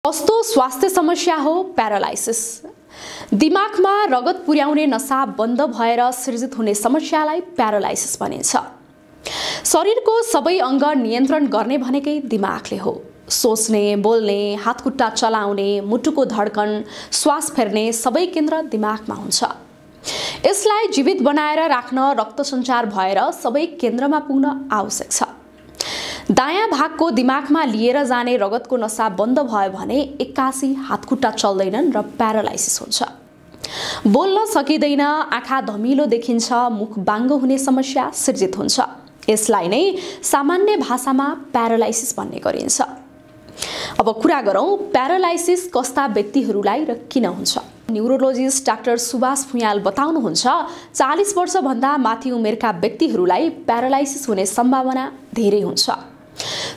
कस्तो स्वास्थ्य समस्या हो प्यारालाइसिस। दिमागमा रगत पुर्याउने नसा बन्द भएर सृजित हुने समस्यालाई प्यारालाइसिस भनिन्छ। शरीरको सबै अङ्ग नियन्त्रण गर्ने भनेकै दिमागले हो। सोच्ने, बोल्ने, हातखुट्टा चलाउने, मुटुको धड्कन, श्वास फेर्ने सबै केन्द्र दिमागमा हुन्छ। यसलाई जीवित बनाएर राख्न रक्त सञ्चार भएर सबै केन्द्रमा पुग्न आवश्यक छ। दायाँ भागको दिमागमा लिएर जाने रगतको नसा बन्द भयो भने एक्कासी हातखुट्टा चल्दैनन् र प्यारालाइसिस हुन्छ। बोल्न सकिँदैन, आँखा धमिलो देखिन्छ, मुख बाङ्गो हुने समस्या सृजित हुन्छ। यसलाई नै सामान्य भाषामा प्यारालाइसिस भन्ने गरिन्छ। अब कुरा गरौँ प्यारालाइसिस कस्ता व्यक्तिहरूलाई र किन हुन्छ। न्युरोलोजिस्ट डाक्टर सुभाष फुयाल बताउनुहुन्छ 40 वर्षभन्दा माथि उमेरका व्यक्तिहरूलाई प्यारालाइसिस हुने सम्भावना धेरै हुन्छ।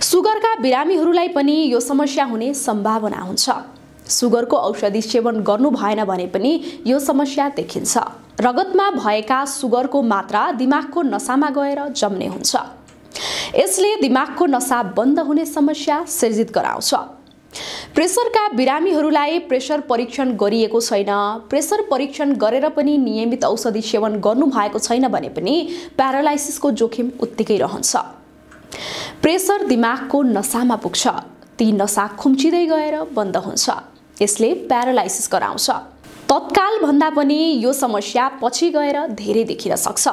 सुगरका बिरामीहरूलाई पनि यो समस्या हुने सम्भावना हुन्छ। सुगरको औषधि सेवन गर्नु भएन भने पनि यो समस्या देखिन्छ। रगतमा भएका सुगरको मात्रा दिमागको नसामा गएर जम्ने हुन्छ। यसले दिमागको नसा बन्द हुने समस्या सृजित गराउँछ। प्रेसरका बिरामीहरूलाई प्रेसर परीक्षण गरिएको छैन, प्रेसर परीक्षण गरेर पनि नियमित औषधि सेवन गर्नु भएको छैन भने पनि प्यारालाइसिसको जोखिम उत्तिकै रहन्छ। प्रेसर दिमागको नसामा पुग्छ, ती नसा खुम्चिँदै गएर बन्द हुन्छ। यसले प्यारालाइसिस गराउँछ। तत्काल भन्दा पनि यो समस्या पछि गएर धेरै देखिन सक्छ।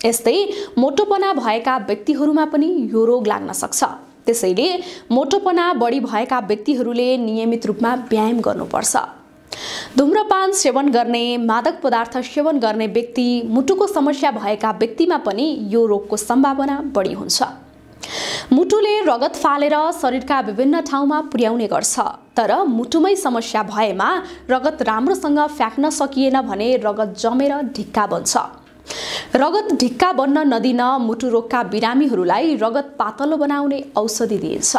यस्तै मोटोपना भएका व्यक्तिहरूमा पनि यो रोग लाग्न सक्छ। त्यसैले मोटोपना बढी भएका व्यक्तिहरूले नियमित रूपमा व्यायाम गर्नुपर्छ। धूम्रपान सेवन गर्ने, मादक पदार्थ सेवन गर्ने व्यक्ति, मुटुको समस्या भएका व्यक्तिमा पनि यो रोगको सम्भावना बढी हुन्छ। मुटुले रगत फालेर शरीरका विभिन्न ठाउँमा पुर्याउने गर्छ, तर मुटुमै समस्या भएमा रगत राम्रोसँग फ्याँक्न सकिएन भने रगत जमेर ढिक्का बन्छ। रगत ढिक्का बन्न नदिन मुटु रोगका बिरामीहरूलाई रगत पातलो बनाउने औषधि दिइन्छ।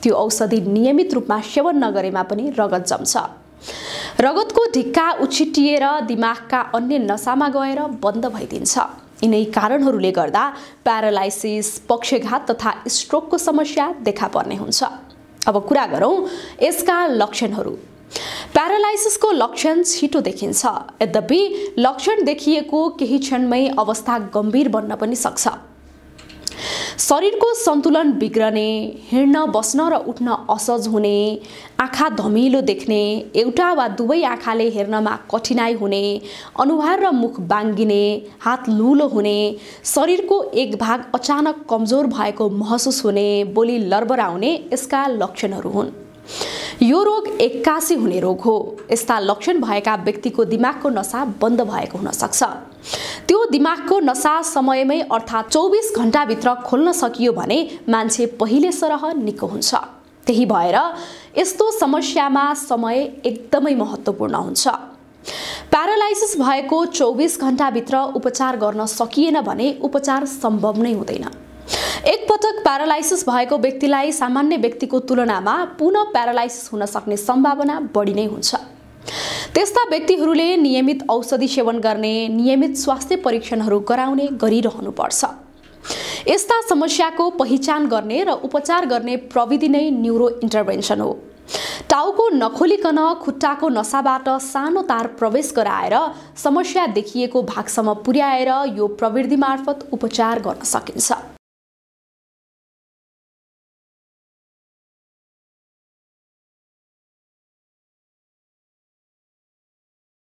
त्यो औषधि नियमित रूपमा सेवन नगरेमा पनि रगत जम्छ। रगतको ढिक्का उछिटिएर दिमागका अन्य नसामा गएर बन्द भइदिन्छ। यिनै कारणहरूले गर्दा प्यारालाइसिस, पक्षघात तथा स्ट्रोकको समस्या देखा पर्ने हुन्छ। अब कुरा गरौँ यसका लक्षणहरू। प्यारालाइसिसको लक्षण छिटो देखिन्छ, यद्यपि लक्षण देखिएको केही क्षणमै अवस्था गम्भीर बन्न पनि सक्छ। शरीरको सन्तुलन बिग्रने, हिँड्न, बस्न र उठ्न असहज हुने, आँखा धमिलो देख्ने, एउटा वा दुवै आँखाले हेर्नमा कठिनाइ हुने, अनुहार र मुख बाङ्गिने, हात लुलो हुने, शरीरको एक भाग अचानक कमजोर भएको महसुस हुने, बोली लर्बराउने यसका लक्षणहरू हुन्। यो रोग एक्कासी हुने रोग हो। यस्ता लक्षण भएका व्यक्तिको दिमागको नसा बन्द भएको हुन सक्छ। त्यो दिमागको नसा समयमै अर्थात् 24 घण्टाभित्र खोल्न सकियो भने मान्छे पहिले सरह निको हुन्छ। त्यही भएर यस्तो समस्यामा समय एकदमै महत्त्वपूर्ण हुन्छ। प्यारालाइसिस भएको 24 घण्टाभित्र उपचार गर्न सकिएन भने उपचार सम्भव नै हुँदैन। एकपटक प्यारालाइसिस भएको व्यक्तिलाई सामान्य व्यक्तिको तुलनामा पुनः प्यारालाइसिस हुन सक्ने सम्भावना बढी नै हुन्छ। त्यस्ता व्यक्तिहरूले नियमित औषधि सेवन गर्ने, नियमित स्वास्थ्य परीक्षणहरू गराउने गरिरहनुपर्छ। यस्ता समस्याको पहिचान गर्ने र उपचार गर्ने प्रविधि नै न्युरो इन्टरभेन्सन हो। टाउको नखोलिकन खुट्टाको नसाबाट सानो तार प्रवेश गराएर समस्या देखिएको भागसम्म पुर्याएर यो प्रविधि मार्फत उपचार गर्न सकिन्छ।